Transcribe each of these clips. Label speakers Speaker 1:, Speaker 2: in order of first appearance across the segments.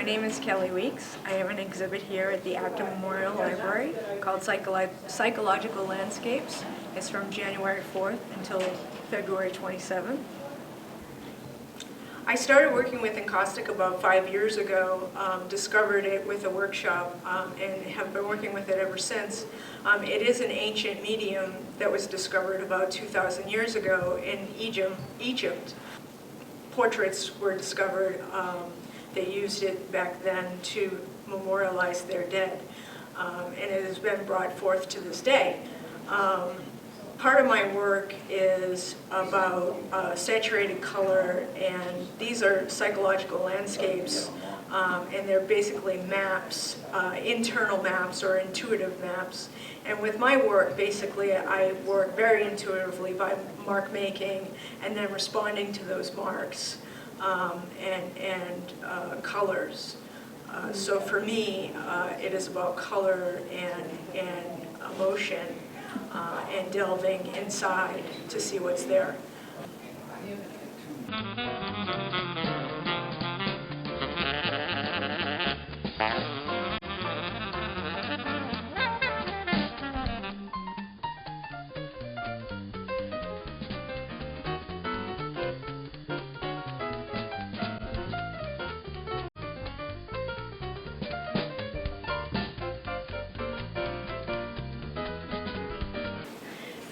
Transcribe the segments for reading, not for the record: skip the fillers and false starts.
Speaker 1: name is Kelli Weeks. I have an exhibit here at the Acton Memorial Library called Psychological Landscapes. It's from January 4th until February 27th. I started working with encaustic about 5 years ago, discovered it with a workshop, and have been working with it ever since. It is an ancient medium that was discovered about 2,000 years ago in Egypt. Portraits were discovered. They used it back then to memorialize their dead, and it has been brought forth to this day. Part of my work is about saturated color, and these are psychological landscapes, and they're basically maps, internal maps or intuitive maps. And with my work, basically, I work very intuitively by mark making and then responding to those marks and colors. So for me, it is about color and emotion. And delving inside to see what's there.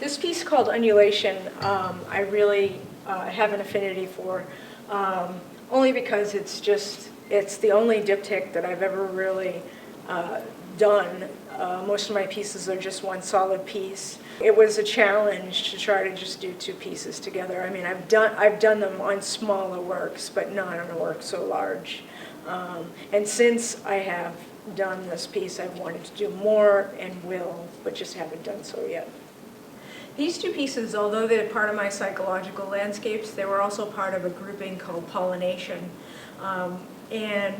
Speaker 1: This piece called Undulation, I really have an affinity for, only because it's the only diptych that I've ever really done. Most of my pieces are just one solid piece. It was a challenge to try to just do two pieces together. I mean, I've done them on smaller works, but not on a work so large. And since I have done this piece, I've wanted to do more and will, but just haven't done so yet. These two pieces, although they're part of my psychological landscapes, they were also part of a grouping called Pollination. And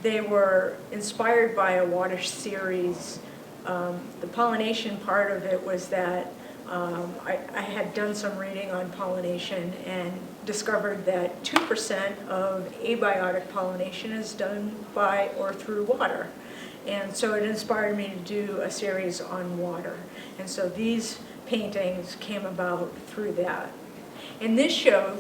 Speaker 1: they were inspired by a water series. The pollination part of it was that I had done some reading on pollination and discovered that 2% of abiotic pollination is done by or through water. And so it inspired me to do a series on water. And so these paintings came about through that. In this show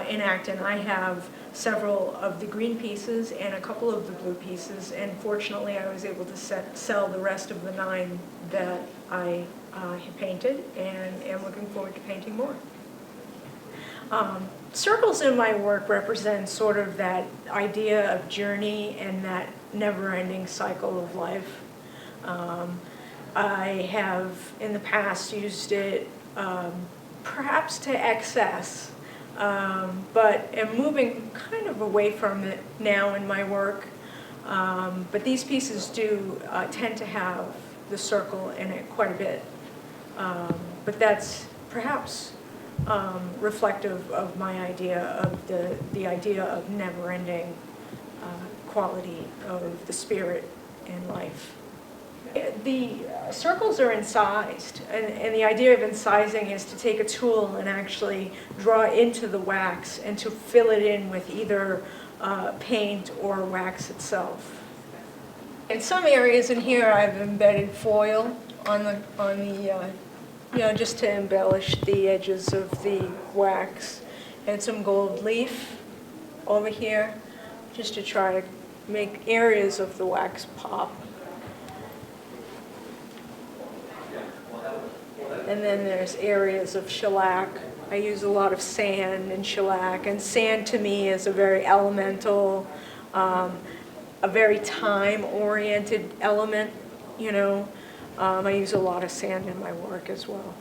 Speaker 1: in Acton, I have several of the green pieces and a couple of the blue pieces, and fortunately I was able to sell the rest of the 9 that I have painted, and am looking forward to painting more. Circles in my work represent sort of that idea of journey and that never-ending cycle of life. I have in the past used it perhaps to excess, but am moving kind of away from it now in my work. But these pieces do tend to have the circle in it quite a bit. But that's perhaps reflective of my idea of the idea of never-ending quality of the spirit in life. The circles are incised, and the idea of incising is to take a tool and actually draw into the wax and to fill it in with either paint or wax itself. In some areas in here I've embedded foil on the just to embellish the edges of the wax, and some gold leaf over here just to try to make areas of the wax pop. And then there's areas of shellac. I use a lot of sand and shellac, and sand to me is a very elemental, a very time-oriented element, I use a lot of sand in my work as well.